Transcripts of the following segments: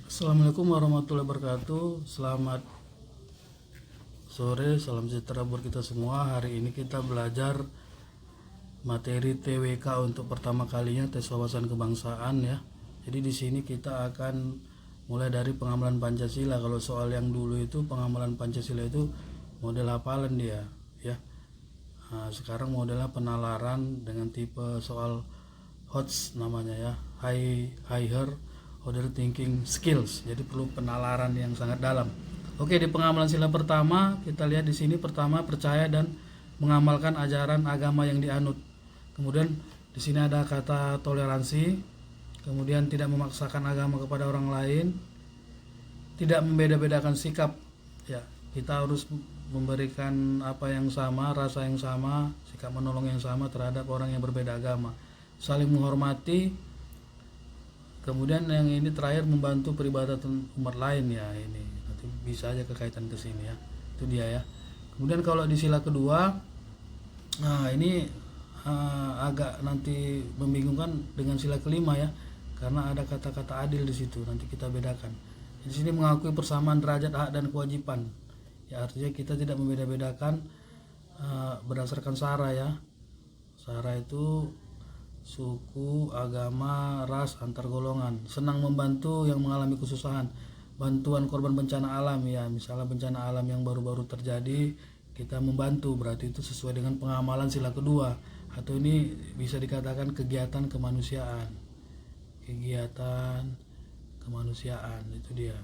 Assalamualaikum warahmatullahi wabarakatuh. Selamat sore, salam sejahtera buat kita semua. Hari ini kita belajar materi TWK untuk pertama kalinya, tes wawasan kebangsaan ya. Jadi di sini kita akan mulai dari pengamalan Pancasila. Kalau soal yang dulu itu pengamalan Pancasila itu model hafalan dia ya. Nah, sekarang modelnya penalaran dengan tipe soal HOTS namanya ya, higher order thinking skills. Jadi perlu penalaran yang sangat dalam. Oke, di pengamalan sila pertama kita lihat di sini pertama percaya dan mengamalkan ajaran agama yang dianut. Kemudian di sini ada kata toleransi. Kemudian tidak memaksakan agama kepada orang lain. Tidak membeda-bedakan sikap. Ya, kita harus memberikan apa yang sama, rasa yang sama, sikap menolong yang sama terhadap orang yang berbeda agama. Saling menghormati. Kemudian yang ini terakhir membantu peribadatan umat lain ya, ini nanti bisa aja kekaitan ke sini ya, itu dia ya. Kemudian kalau di sila kedua, nah ini agak nanti membingungkan dengan sila kelima ya, karena ada kata-kata adil di situ, nanti kita bedakan. Di sini mengakui persamaan derajat hak dan kewajiban, ya artinya kita tidak membeda-bedakan berdasarkan sara ya. Sara itu suku, agama, ras, antar golongan. Senang membantu yang mengalami kesusahan. Bantuan korban bencana alam ya, misalnya bencana alam yang baru-baru terjadi, kita membantu, berarti itu sesuai dengan pengamalan sila kedua. Atau ini bisa dikatakan kegiatan kemanusiaan. Kegiatan kemanusiaan, itu dia.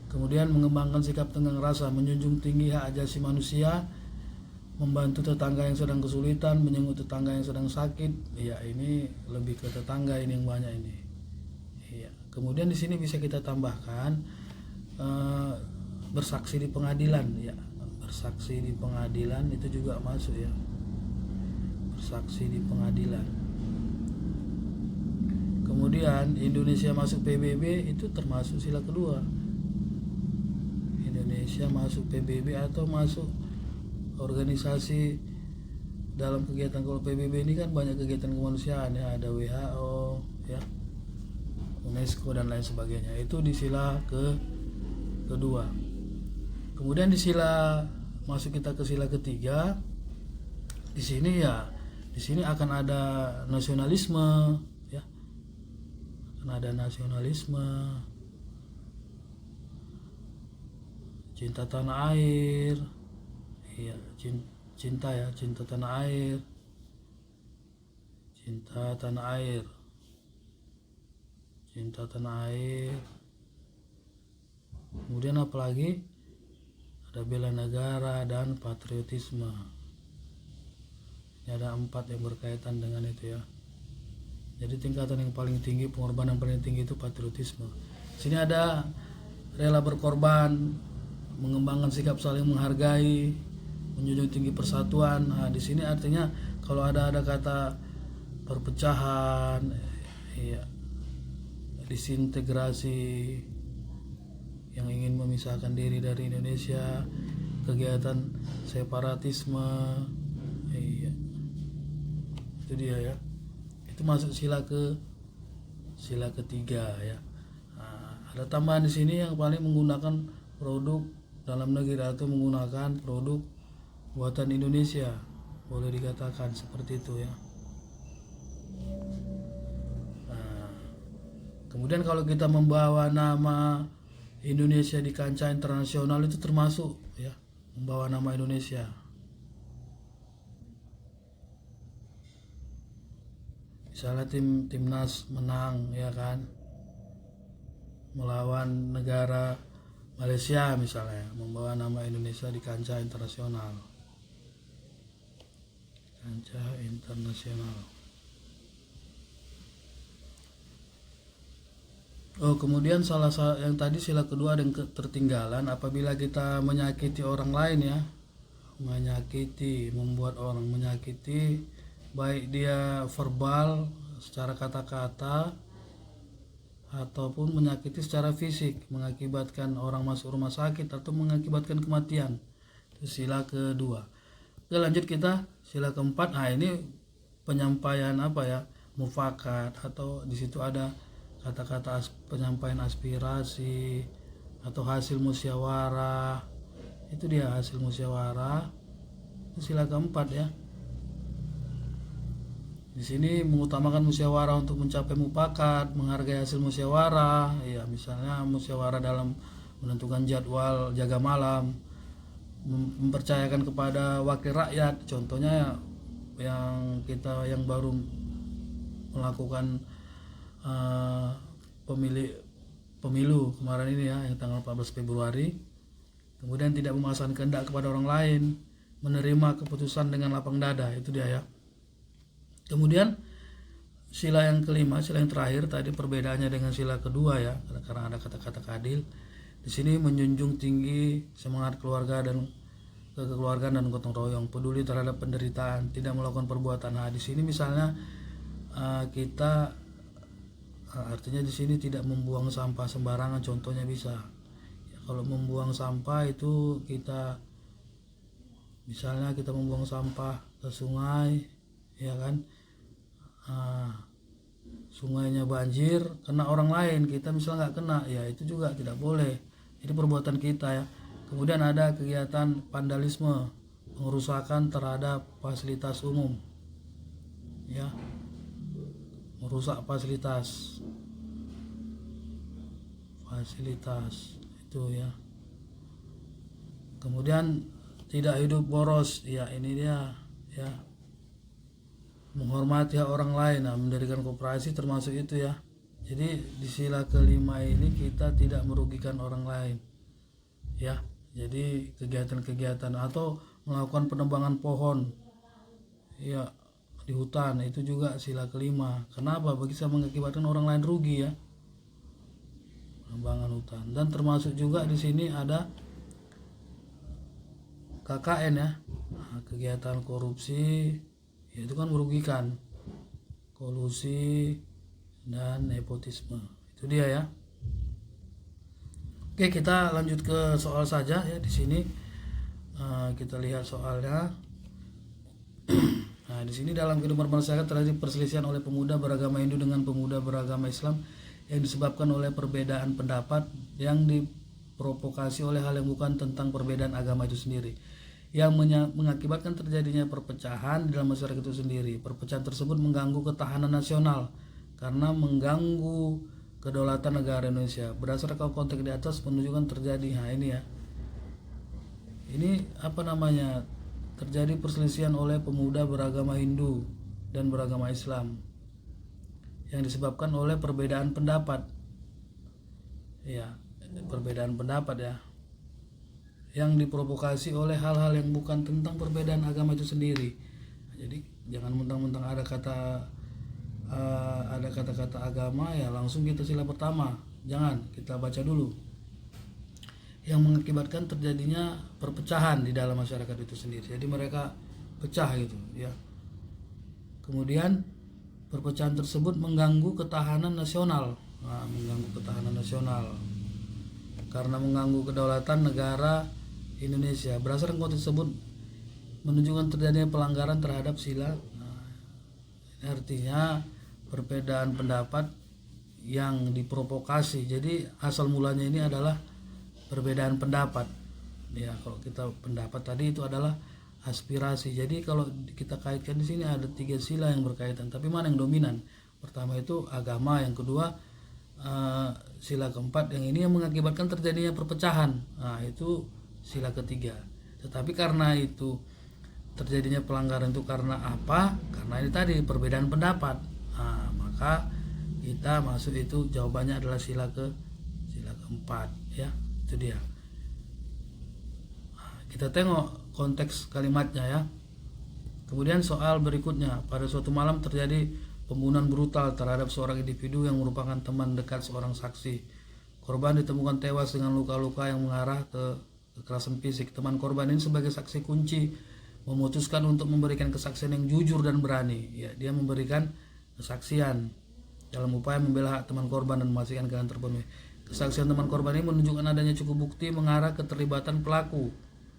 Kemudian mengembangkan sikap tenggang rasa, menjunjung tinggi hak asasi manusia, membantu tetangga yang sedang kesulitan, menyenguk tetangga yang sedang sakit. Ya, ini lebih ke tetangga ini yang banyak ini. Ya. Kemudian di sini bisa kita tambahkan bersaksi di pengadilan ya. Bersaksi di pengadilan itu juga masuk ya. Bersaksi di pengadilan. Kemudian Indonesia masuk PBB itu termasuk sila kedua. Indonesia masuk PBB atau masuk organisasi dalam kegiatan. Kalau PBB ini kan banyak kegiatan kemanusiaan ya, ada WHO ya, UNESCO dan lain sebagainya. Itu di sila kedua. Kemudian di sila masuk kita ke sila ketiga. Di sini ya, di sini akan ada nasionalisme ya. Akan ada nasionalisme, cinta tanah air. Iya, cinta ya, cinta tanah air. Cinta tanah air. Cinta tanah air. Kemudian apalagi? Ada bela negara dan patriotisme. Ini ada 4 yang berkaitan dengan itu ya. Jadi tingkatan yang paling tinggi, pengorbanan paling tinggi itu patriotisme. Sini ada rela berkorban, mengembangkan sikap saling menghargai, menjunjung tinggi persatuan. Nah, di sini artinya kalau ada kata perpecahan, ya, disintegrasi, yang ingin memisahkan diri dari Indonesia, kegiatan separatisme, ya, itu dia ya. Itu masuk sila ketiga ya. Nah, ada tambahan di sini yang paling menggunakan produk dalam negeri atau menggunakan produk buatan Indonesia, boleh dikatakan seperti itu ya. Nah, kemudian kalau kita membawa nama Indonesia di kancah internasional itu termasuk ya, membawa nama Indonesia. Misalnya timnas menang ya kan, melawan negara Malaysia misalnya, membawa nama Indonesia di kancah internasional. Kancah internasional. Oh, kemudian salah satu yang tadi sila kedua ada yang tertinggalan, apabila kita menyakiti orang lain ya, menyakiti, membuat orang menyakiti, baik dia verbal secara kata-kata ataupun menyakiti secara fisik, mengakibatkan orang masuk rumah sakit atau mengakibatkan kematian. Itu sila kedua. Oke, lanjut kita sila keempat. Nah, ini penyampaian apa ya, mufakat, atau di situ ada kata-kata penyampaian aspirasi atau hasil musyawarah. Itu dia hasil musyawarah. Itu sila keempat ya. Di sini mengutamakan musyawarah untuk mencapai mufakat, menghargai hasil musyawarah. Ya, misalnya musyawarah dalam menentukan jadwal jaga malam, mempercayakan kepada wakil rakyat. Contohnya yang kita yang baru melakukan pemilu kemarin ini ya, yang tanggal 14 Februari, kemudian tidak memaksakan kehendak kepada orang lain, menerima keputusan dengan lapang dada. Itu dia ya. Kemudian sila yang kelima, sila yang terakhir tadi perbedaannya dengan sila kedua ya, karena ada kata-kata kadil. Di sini menjunjung tinggi semangat keluarga dan kekeluargaan dan gotong royong, peduli terhadap penderitaan, tidak melakukan perbuatan. Nah, di sini misalnya kita artinya di sini tidak membuang sampah sembarangan. Contohnya bisa ya, kalau membuang sampah itu kita misalnya kita membuang sampah ke sungai ya kan, sungainya banjir kena orang lain, kita misalnya nggak kena, ya itu juga tidak boleh. Jadi perbuatan kita ya. Kemudian ada kegiatan vandalisme, pengerusakan terhadap fasilitas umum ya, merusak fasilitas itu ya. Kemudian tidak hidup boros, ya ini dia ya, menghormati hak orang lain. Nah, mendirikan koperasi termasuk itu ya. Jadi di sila kelima ini kita tidak merugikan orang lain ya. Jadi kegiatan-kegiatan atau melakukan penebangan pohon ya di hutan itu juga sila kelima. Kenapa? Bisa mengakibatkan orang lain rugi ya, penebangan hutan. Dan termasuk juga di sini ada KKN ya, nah, kegiatan korupsi ya, itu kan merugikan, kolusi dan nepotisme. Itu dia ya. Oke, kita lanjut ke soal saja ya. Di sini kita lihat soalnya. Nah, di sini dalam kehidupan masyarakat terjadi perselisihan oleh pemuda beragama Hindu dengan pemuda beragama Islam yang disebabkan oleh perbedaan pendapat yang diprovokasi oleh hal yang bukan tentang perbedaan agama itu sendiri, yang mengakibatkan terjadinya perpecahan di dalam masyarakat itu sendiri. Perpecahan tersebut mengganggu ketahanan nasional karena mengganggu kedaulatan negara Indonesia. Berdasarkan konteks di atas menunjukkan terjadi, nah ini ya, ini apa namanya, terjadi perselisihan oleh pemuda beragama Hindu dan beragama Islam yang disebabkan oleh perbedaan pendapat ya, perbedaan pendapat ya, yang diprovokasi oleh hal-hal yang bukan tentang perbedaan agama itu sendiri. Jadi jangan mentang-mentang ada kata-kata agama ya langsung kita sila pertama. Jangan, kita baca dulu. Yang mengakibatkan terjadinya perpecahan di dalam masyarakat itu sendiri. Jadi mereka pecah gitu ya. Kemudian perpecahan tersebut mengganggu ketahanan nasional. Nah, mengganggu ketahanan nasional karena mengganggu kedaulatan negara Indonesia. Berdasarkan konteks tersebut menunjukkan terjadinya pelanggaran terhadap sila. Nah, ini artinya perbedaan pendapat yang diprovokasi. Jadi asal mulanya ini adalah perbedaan pendapat. Ya, kalau kita pendapat tadi itu adalah aspirasi. Jadi kalau kita kaitkan di sini ada 3 sila yang berkaitan. Tapi mana yang dominan? Pertama itu agama, yang kedua sila keempat, yang ini yang mengakibatkan terjadinya perpecahan. Nah, itu sila ketiga. Tetapi karena itu terjadinya pelanggaran itu karena apa? Karena ini tadi perbedaan pendapat. Nah, maka kita masuk itu jawabannya adalah sila keempat ya. Itu dia. Nah, kita tengok konteks kalimatnya ya. Kemudian soal berikutnya, pada suatu malam terjadi pembunuhan brutal terhadap seorang individu yang merupakan teman dekat seorang saksi. Korban ditemukan tewas dengan luka-luka yang mengarah ke kekerasan fisik. Teman korban ini sebagai saksi kunci memutuskan untuk memberikan kesaksian yang jujur dan berani. Ya, dia memberikan kesaksian dalam upaya membela hak teman korban dan memastikan keadilan terpenuhi. Kesaksian teman korban ini menunjukkan adanya cukup bukti mengarah keterlibatan pelaku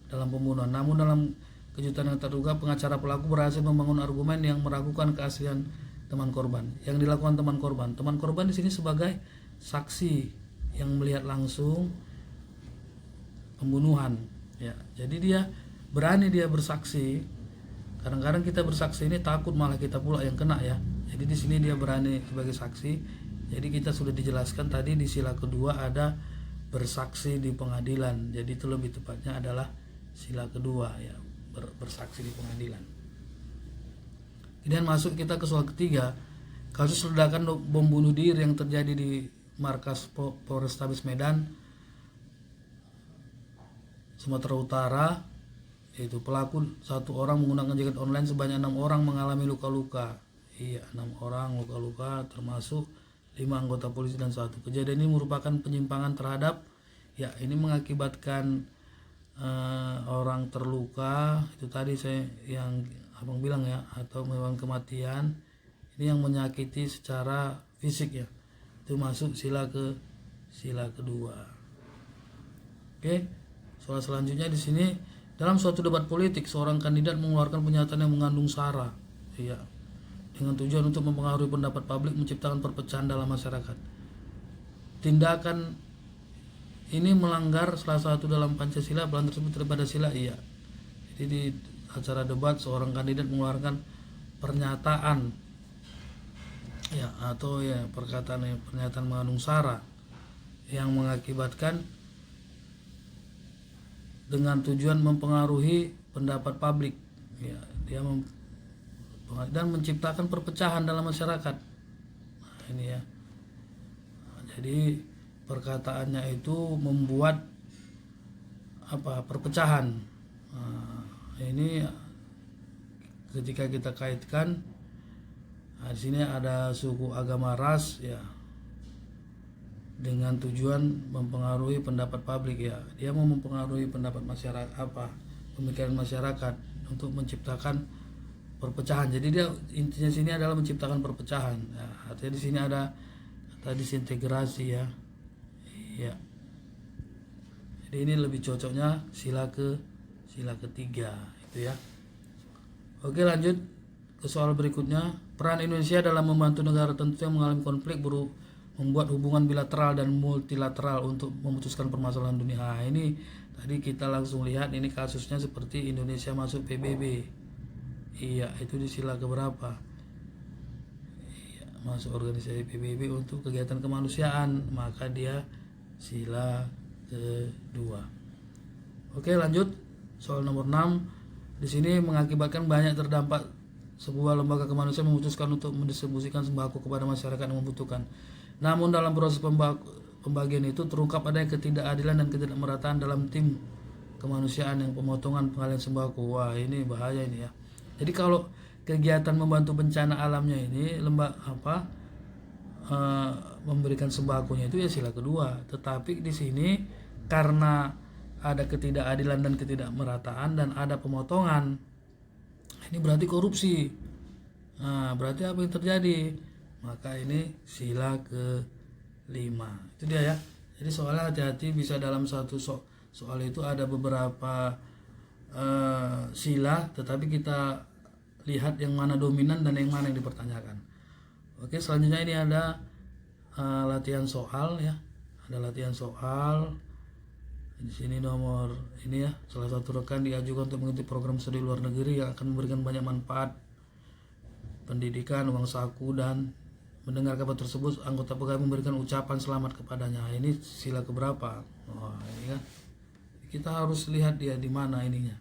dalam pembunuhan. Namun dalam kejutan yang terduga, pengacara pelaku berhasil membangun argumen yang meragukan keaslian teman korban. Yang dilakukan teman korban di sini sebagai saksi yang melihat langsung pembunuhan ya. Jadi dia berani bersaksi. Kadang-kadang kita bersaksi ini takut malah kita pula yang kena ya. Jadi di sini dia berani sebagai saksi. Jadi kita sudah dijelaskan tadi di sila kedua ada bersaksi di pengadilan. Jadi itu lebih tepatnya adalah sila kedua ya, bersaksi di pengadilan. Kemudian masuk kita ke soal ketiga, kasus ledakan bom bunuh diri yang terjadi di markas Polrestabes Medan, Sumatera Utara. Yaitu pelaku 1 orang menggunakan jaket online, sebanyak 6 orang mengalami luka-luka. Iya, 6 orang luka-luka termasuk 5 anggota polisi dan 1. Kejadian ini merupakan penyimpangan terhadap ya, ini mengakibatkan orang terluka, itu tadi saya yang abang bilang ya, atau memang kematian. Ini yang menyakiti secara fisik ya, itu masuk sila kedua. Oke, soal selanjutnya di sini, dalam suatu debat politik seorang kandidat mengeluarkan pernyataan yang mengandung sara ya, dengan tujuan untuk mempengaruhi pendapat publik, menciptakan perpecahan dalam masyarakat. Tindakan ini melanggar salah satu dalam Pancasila, pelanggaran tersebut daripada sila iya. Jadi di acara debat seorang kandidat mengeluarkan pernyataan ya, atau ya pernyataan mengandung sara yang mengakibatkan dengan tujuan mempengaruhi pendapat publik ya, dia dan menciptakan perpecahan dalam masyarakat. Nah, ini ya. Jadi perkataannya itu membuat perpecahan. Nah, ini ketika kita kaitkan, di sini ada suku, agama, ras ya, dengan tujuan mempengaruhi pendapat publik ya. Dia mau mempengaruhi pendapat masyarakat, pemikiran masyarakat untuk menciptakan perpecahan. Jadi dia intinya sini adalah menciptakan perpecahan. Ya, artinya di sini ada disintegrasi ya. Ya. Jadi ini lebih cocoknya sila ketiga itu ya. Oke, lanjut ke soal berikutnya. Peran Indonesia dalam membantu negara tertentu yang mengalami konflik membuat hubungan bilateral dan multilateral untuk memutuskan permasalahan dunia. Nah, ini tadi kita langsung lihat ini kasusnya seperti Indonesia masuk PBB. Iya, itu di sila keberapa? Iya, masuk organisasi PBB untuk kegiatan kemanusiaan, maka dia sila kedua. Oke, lanjut soal nomor 6. Di sini mengakibatkan banyak terdampak sebuah lembaga kemanusiaan memutuskan untuk mendistribusikan sembako kepada masyarakat yang membutuhkan. Namun dalam proses pembagian itu terungkap adanya ketidakadilan dan ketidakmerataan dalam tim kemanusiaan yang pemotongan pengalihan sembako. Wah, ini bahaya ini ya. Jadi kalau kegiatan membantu bencana alamnya ini memberikan sembakonya itu ya sila kedua. Tetapi di sini karena ada ketidakadilan dan ketidakmerataan dan ada pemotongan, ini berarti korupsi. Nah, berarti apa yang terjadi? Maka ini sila ke-5. Itu dia ya. Jadi soalnya hati-hati, bisa dalam satu soal itu ada beberapa sila, tetapi kita lihat yang mana dominan dan yang mana yang dipertanyakan. Oke, selanjutnya ini ada latihan soal ya. Ada latihan soal. Di sini nomor ini ya, salah satu rekan diajukan untuk mengikuti program studi luar negeri yang akan memberikan banyak manfaat pendidikan, uang saku, dan mendengar kabar tersebut anggota pegawai memberikan ucapan selamat kepadanya. Ini sila keberapa? Wah, ini kan kita harus lihat dia di mana ininya.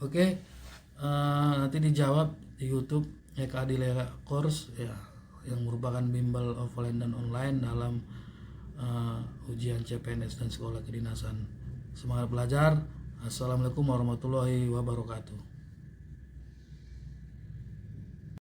Oke, nanti dijawab di YouTube Eka Adilea Course ya, yang merupakan bimbel offline dan online dalam ujian CPNS dan sekolah kedinasan. Semangat belajar. Assalamualaikum warahmatullahi wabarakatuh.